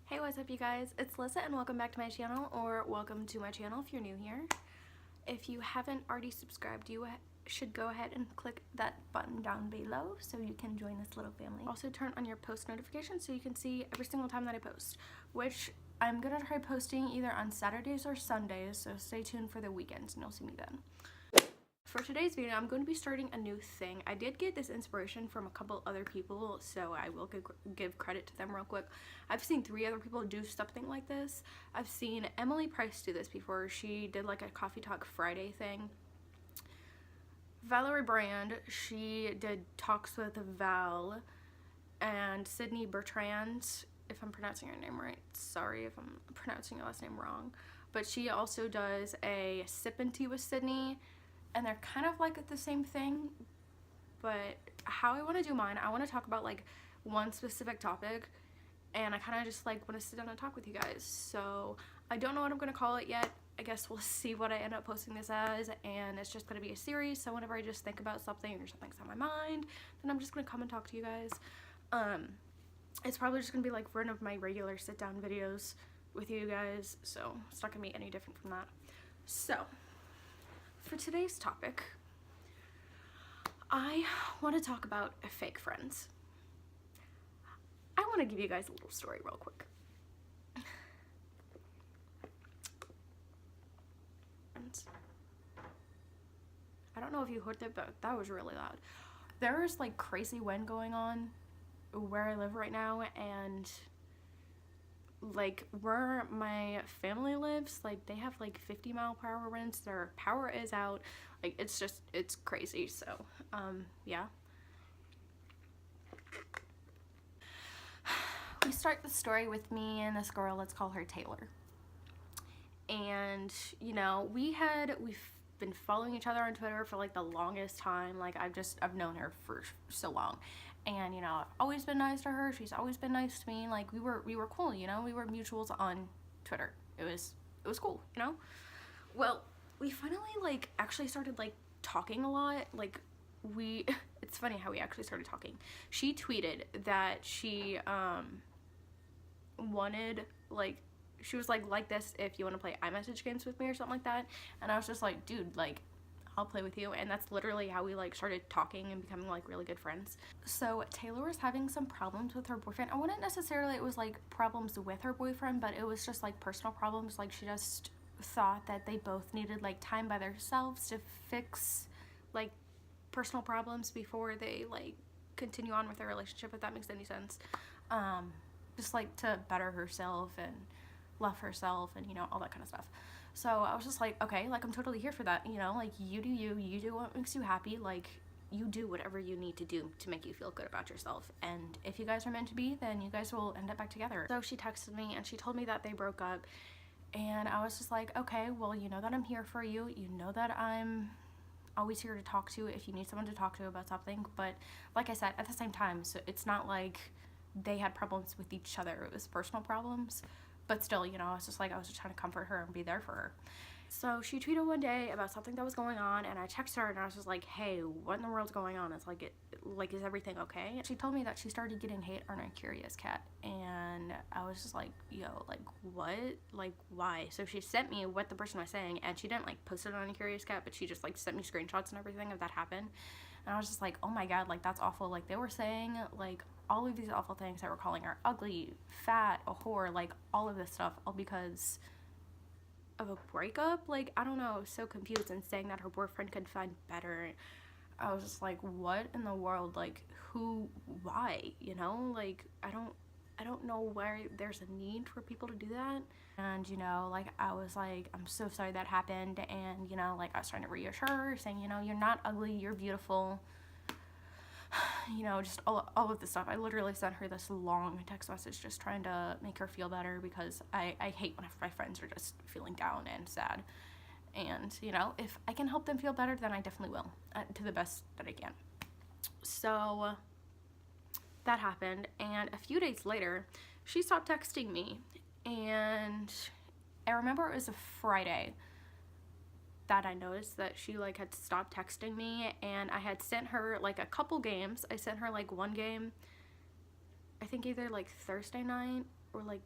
Hey, what's up you guys? It's Lyssa and welcome back to my channel, or welcome to my channel if you're new here. If you haven't already subscribed, you should go ahead and click that button down below so you can join this little family. Also turn on your post notifications so you can see every single time that I post, which I'm gonna try posting either on Saturdays or Sundays, so stay tuned for the weekends and you'll see me then. For today's video, I'm going to be starting a new thing. I did get this inspiration from a couple other people, so I will give credit to them real quick. I've seen 3 other people do something like this. I've seen Emily Price do this before. She did like a Coffee Talk Friday thing. Valerie Brand, she did Talks with Val, and Sydney Bertrand, if I'm pronouncing her name right. Sorry if I'm pronouncing your last name wrong. But she also does a Sip and Tea with Sydney. And they're kind of like the same thing, but how I want to do mine, I want to talk about like one specific topic, and I kind of just like want to sit down and talk with you guys. So I don't know what I'm going to call it yet. I guess we'll see what I end up posting this as, and it's just going to be a series. So whenever I just think about something or something's on my mind, then I'm just going to come and talk to you guys. It's probably just going to be like one of my regular sit down videos with you guys, so it's not going to be any different from that. So for today's topic, I want to talk about fake friends. I want to give you guys a little story real quick. I don't know if you heard that, but that was really loud. There's like crazy wind going on where I live right now, and like where my family lives, like they have like 50-mile-per-hour winds. Their power is out. Like it's crazy. So yeah, we start the story with me and this girl, let's call her Taylor. And you know, we've been following each other on Twitter for like the longest time. Like I've known her for so long. And you know, I've always been nice to her. She's always been nice to me. Like we were cool, you know. We were mutuals on Twitter. It was cool, you know. Well, we finally like actually started like talking a lot. Like it's funny how we actually started talking. She tweeted that she wanted, like, she was like this if you want to play iMessage games with me or something like that. And I was just like, dude, like, I'll play with you. And that's literally how we like started talking and becoming like really good friends. So Taylor was having some problems with her boyfriend. I wouldn't necessarily, it was like problems with her boyfriend, but it was just like personal problems. Like she just thought that they both needed like time by themselves to fix like personal problems before they like continue on with their relationship, if that makes any sense. Just like to better herself and love herself and, you know, all that kind of stuff. So I was just like, okay, like I'm totally here for that, you know, like you do what makes you happy, like you do whatever you need to do to make you feel good about yourself, and if you guys are meant to be, then you guys will end up back together. So she texted me and she told me that they broke up, and I was just like, okay, well, you know that I'm here for you, you know that I'm always here to talk to if you need someone to talk to about something. But like I said, at the same time, so it's not like they had problems with each other, it was personal problems. But still, you know, I was just trying to comfort her and be there for her. So she tweeted one day about something that was going on, and I texted her and I was just like, hey, what in the world's going on? It's like, is everything okay? And she told me that she started getting hate on her Curious Cat, and I was just like, yo, like what? Like why? So she sent me what the person was saying, and she didn't like post it on a Curious Cat, but she just like sent me screenshots and everything of that happened. And I was just like, oh my god, like that's awful. Like they were saying like all of these awful things that were calling her ugly, fat, a whore, like all of this stuff, all because of a breakup. Like I don't know, I was so confused, and saying that her boyfriend could find better. I was just like, what in the world? Like why, you know? Like I don't know where there's a need for people to do that. And you know, like I was like, I'm so sorry that happened, and you know, like I was trying to reassure her, saying, you know, you're not ugly, you're beautiful. You know, just all of this stuff. I literally sent her this long text message just trying to make her feel better, because I hate when my friends are just feeling down and sad. And, you know, if I can help them feel better, then I definitely will, to the best that I can. So that happened, and a few days later, she stopped texting me, and I remember it was a Friday that I noticed that she like had stopped texting me, and I had sent her like a couple games. I sent her like one game, I think either like Thursday night or like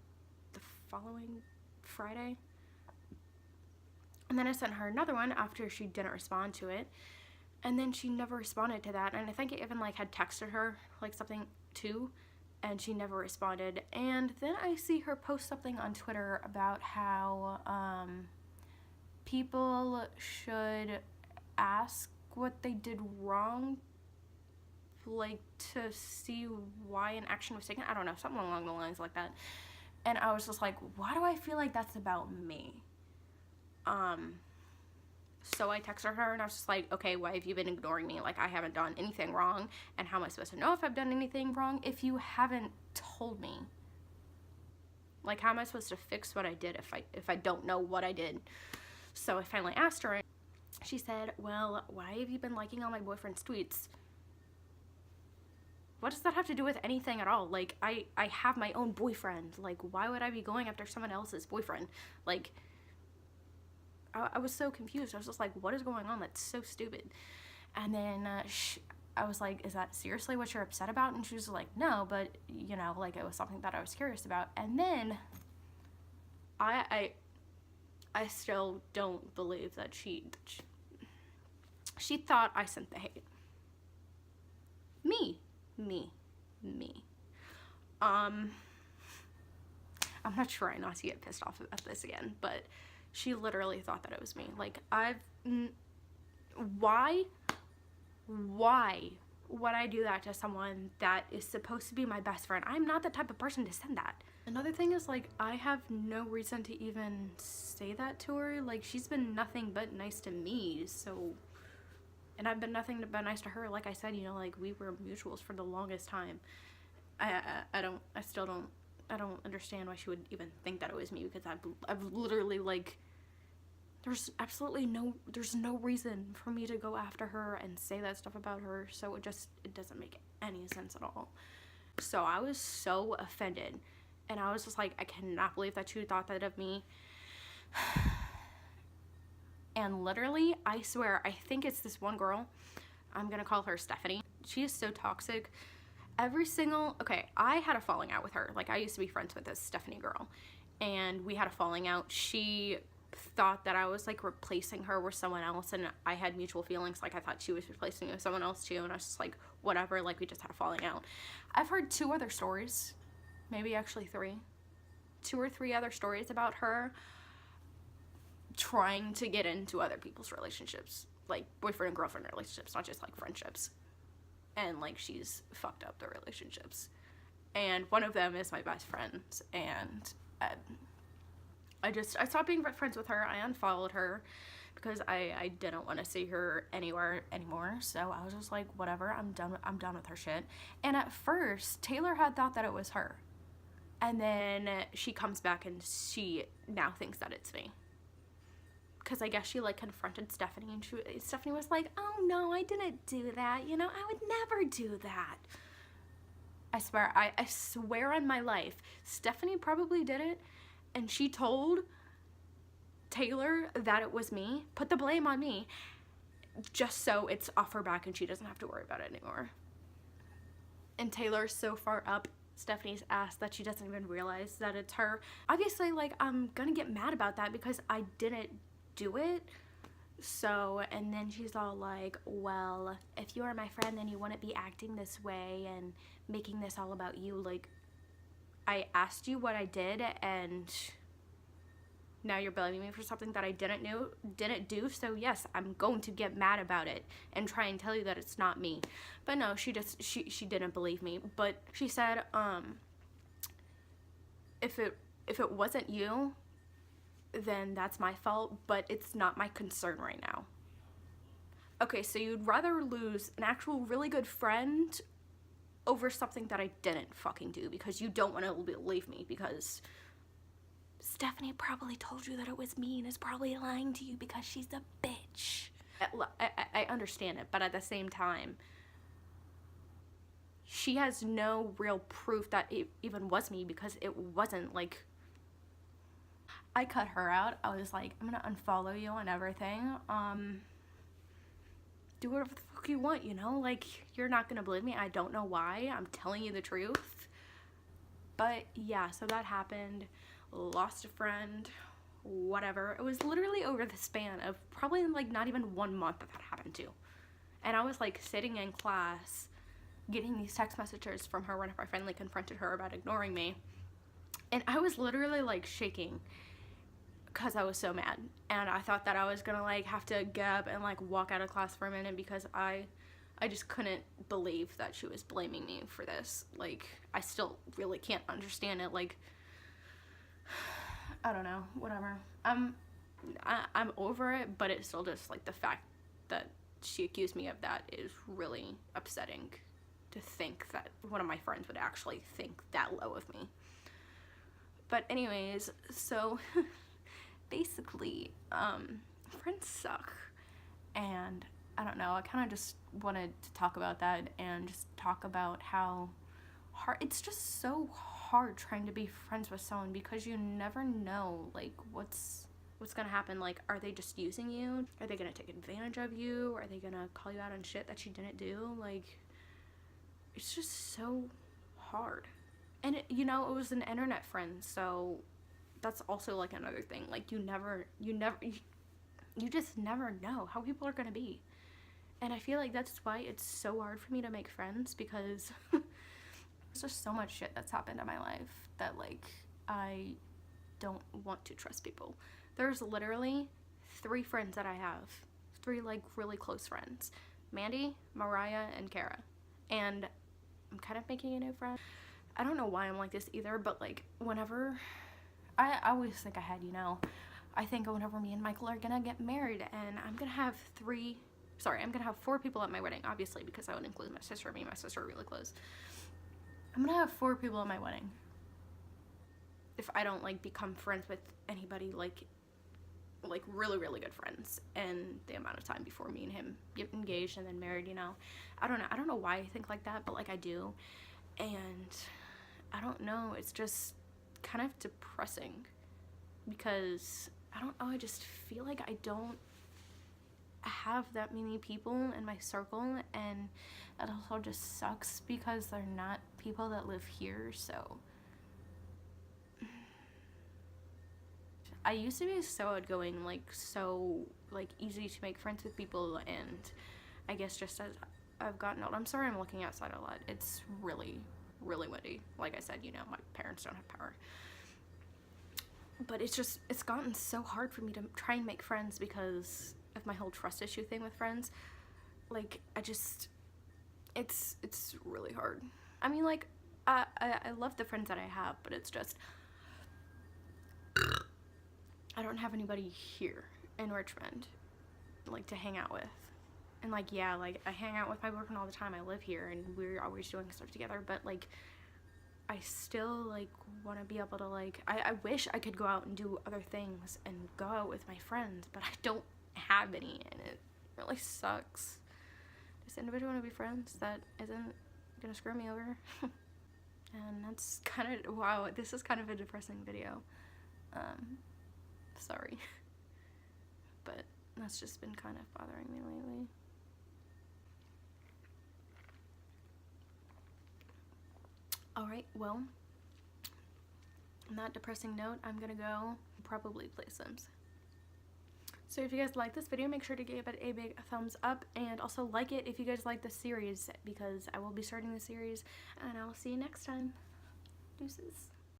following Friday. And then I sent her another one after she didn't respond to it. And then she never responded to that. And I think I even like had texted her like something too, and she never responded. And then I see her post something on Twitter about how people should ask what they did wrong, like to see why an action was taken. I don't know, something along the lines like that. And I was just like, why do I feel like that's about me? So I texted her and I was just like, okay, why have you been ignoring me? Like, I haven't done anything wrong, and how am I supposed to know if I've done anything wrong if you haven't told me? Like, how am I supposed to fix what I did if I don't know what I did? So I finally asked her, and she said, well, why have you been liking all my boyfriend's tweets? What does that have to do with anything at all? Like, I have my own boyfriend. Like, why would I be going after someone else's boyfriend? Like, I was so confused. I was just like, what is going on? That's so stupid. And then I was like, is that seriously what you're upset about? And she was like, no, but, you know, like, it was something that I was curious about. And then I still don't believe that she thought I sent the hate. Me. I'm not trying not to get pissed off about this again, but she literally thought that it was me. Like, why would I do that to someone that is supposed to be my best friend? I'm not the type of person to send that. Another thing is, like, I have no reason to even say that to her. Like, she's been nothing but nice to me, so, and I've been nothing but nice to her. Like I said, you know, like, we were mutuals for the longest time. I don't understand why she would even think that it was me, because I've literally, like, there's no reason for me to go after her and say that stuff about her, so it doesn't make any sense at all. So I was so offended, and I was just like, I cannot believe that you thought that of me. And literally, I swear, I think it's this one girl, I'm gonna call her Stephanie. She is so toxic. Okay, I had a falling out with her. Like, I used to be friends with this Stephanie girl, and we had a falling out. She thought that I was, like, replacing her with someone else, and I had mutual feelings. Like, I thought she was replacing me with someone else too, and I was just like, whatever, like, we just had a falling out. I've heard 2 other stories, maybe actually 3, 2 or 3 other stories about her trying to get into other people's relationships, like boyfriend and girlfriend relationships, not just like friendships. And like, she's fucked up their relationships, and one of them is my best friend. And I stopped being friends with her. I unfollowed her because I didn't want to see her anywhere anymore. So I was just like, whatever, I'm done with her shit. And at first, Taylor had thought that it was her, and then she comes back and she now thinks that it's me. Because I guess she, like, confronted Stephanie, and Stephanie was like, oh no, I didn't do that, you know, I would never do that. I swear on my life, Stephanie probably did it, and she told Taylor that it was me, put the blame on me, just so it's off her back and she doesn't have to worry about it anymore. And Taylor's so far up Stephanie's ass that she doesn't even realize that it's her. Obviously, like, I'm gonna get mad about that because I didn't do it. So, and then she's all like, well, if you were my friend, then you wouldn't be acting this way and making this all about you. Like, I asked you what I did, and now you're blaming me for something that I didn't do. So yes, I'm going to get mad about it and try and tell you that it's not me. But no, she didn't believe me. But she said, if it wasn't you, then that's my fault, but it's not my concern right now. Okay, so you'd rather lose an actual really good friend over something that I didn't fucking do because you don't want to believe me, because Stephanie probably told you that it was me and is probably lying to you because she's a bitch. I understand it, but at the same time, she has no real proof that it even was me, because it wasn't. Like, I cut her out. I was like, I'm gonna unfollow you and everything. Do whatever the fuck you want, you know? Like, you're not gonna believe me. I don't know why. I'm telling you the truth. But yeah, so that happened. Lost a friend, whatever. It was literally over the span of probably like not even 1 month that happened to. And I was like sitting in class getting these text messages from her whenever I finally confronted her about ignoring me. And I was literally like shaking because I was so mad. And I thought that I was gonna like have to get up and like walk out of class for a minute because I just couldn't believe that she was blaming me for this. Like, I still really can't understand it. Like, I don't know, whatever. I'm over it, but it's still just like the fact that she accused me of that is really upsetting, to think that one of my friends would actually think that low of me. But anyways, so basically, friends suck, and I don't know, I kind of just wanted to talk about that and just talk about how hard, it's just so hard trying to be friends with someone because you never know, like, what's gonna happen. Like, are they just using you? Are they gonna take advantage of you? Are they gonna call you out on shit that you didn't do? Like, it's just so hard. And it, you know, it was an internet friend, so that's also like another thing. Like, you just never know how people are gonna be. And I feel like that's why it's so hard for me to make friends, because there's just so much shit that's happened in my life that, like, I don't want to trust people. There's literally 3 friends that I have. 3, like, really close friends. Mandy, Mariah, and Kara. And I'm kind of making a new friend. I don't know why I'm like this either, but, like, whenever... I always think ahead, you know? I think whenever me and Michael are gonna get married, and I'm gonna have 4 people at my wedding, obviously, because I would include my sister. Me and my sister are really close. I'm gonna have 4 people at my wedding. If I don't, like, become friends with anybody, like really, really good friends, and the amount of time before me and him get engaged and then married, you know? I don't know why I think like that, but, like, I do. And I don't know, it's just kind of depressing, because I don't know, I just feel like I don't have that many people in my circle, and it also just sucks because they're not people that live here. So I used to be so outgoing, like, so, like, easy to make friends with people, and I guess just as I've gotten old, I'm sorry I'm looking outside a lot, it's really, really windy. Like I said, you know, my parents don't have power. But it's gotten so hard for me to try and make friends because of my whole trust issue thing with friends. Like, it's really hard. I mean, like, I love the friends that I have, but it's just, I don't have anybody here in Richmond, like, to hang out with. And, like, yeah, like, I hang out with my boyfriend all the time. I live here, and we're always doing stuff together, but, like, I still, like, want to be able to, like, I wish I could go out and do other things and go out with my friends, but I don't have any, and it really sucks. Does anybody want to be friends that isn't gonna screw me over? And that's kind of, wow, this is kind of a depressing video. Sorry. But that's just been kind of bothering me lately. Alright, well, on that depressing note, I'm gonna go probably play Sims. So if you guys like this video, make sure to give it a big thumbs up, and also like it if you guys like the series, because I will be starting the series, and I will see you next time. Deuces.